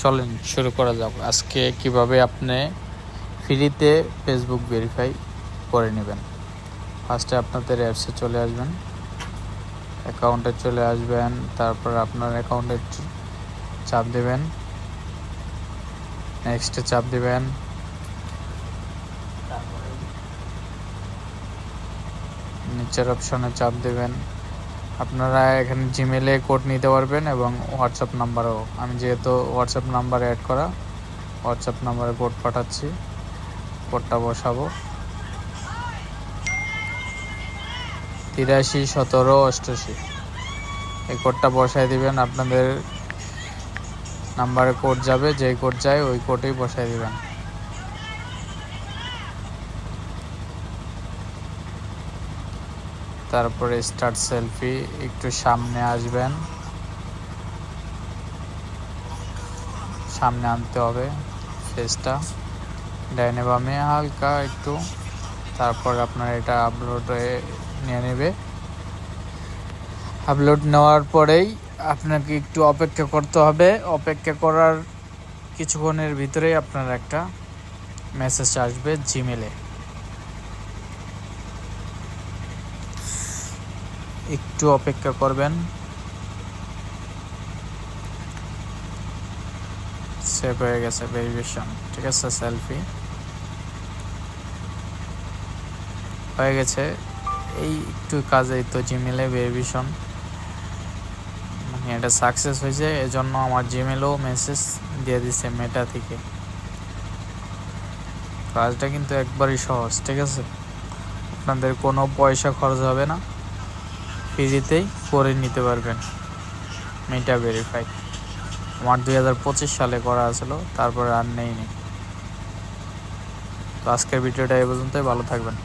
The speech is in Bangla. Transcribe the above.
চলেন শুরু করা যাক। আজকে কিভাবে আপনি ফ্রিতে ফেসবুক ভেরিফাই করে নেবেন। ফার্স্টে আপনাদের অ্যাপসে চলে আসবেন, অ্যাকাউন্টে চলে আসবেন, তারপর আপনার অ্যাকাউন্টে চাপ দেবেন, নেক্সটে চাপ দেবেন, নিচের অপশনে চাপ দেবেন। আপনারা এখানে জিমেলে কোড নিতে পারবেন এবং হোয়াটসঅ্যাপ নাম্বারও। আমি যেহেতু হোয়াটসঅ্যাপ নাম্বার অ্যাড করা, হোয়াটসঅ্যাপ নাম্বারে কোড পাঠাচ্ছি, কোডটা বসাবো 831788। এই কোডটা বসাই দিবেন। আপনাদের নাম্বারে কোড যাবে, যেই কোড যায় ওই কোডেই বসাই দিবেন। তারপরে স্টার্ট সেলফি, একটু সামনে আসবেন, সামনে আনতে হবে ফেসটা, ডাইনে বামে হালকা একটু। তারপর আপনার এটা আপলোড নিয়ে নেবে। আপলোড নেওয়ার পরেই আপনাকে একটু অপেক্ষা করতে হবে। অপেক্ষা করার কিছুক্ষণের ভিতরেই আপনার একটা মেসেজ আসবে জিমেলে। একটু অপেক্ষা করবেন। সেভ হয়ে গেছে ভেরিফিকেশন, ঠিক আছে। সেলফি হয়ে গেছে। এই একটু কাজেই তো জিমেলে ভেরিফিকেশন মানে এটা সাকসেস হয়েছে। এজন্য আমার জিমেলও মেসেজ দিয়ে দিছে মেটা থেকে। কাজটা কিন্তু একবারই সহজ, ঠিক আছে। আপনাদের কোনো পয়সা খরচ হবে না, ফ্রিতেই করে নিতে পারবেন মেটা ভেরিফাই। আমার 2025 সালে করা ছিল, তারপরে আর নেই। তো আজকের ভিডিওটা এই পর্যন্তই। ভালো থাকবেন।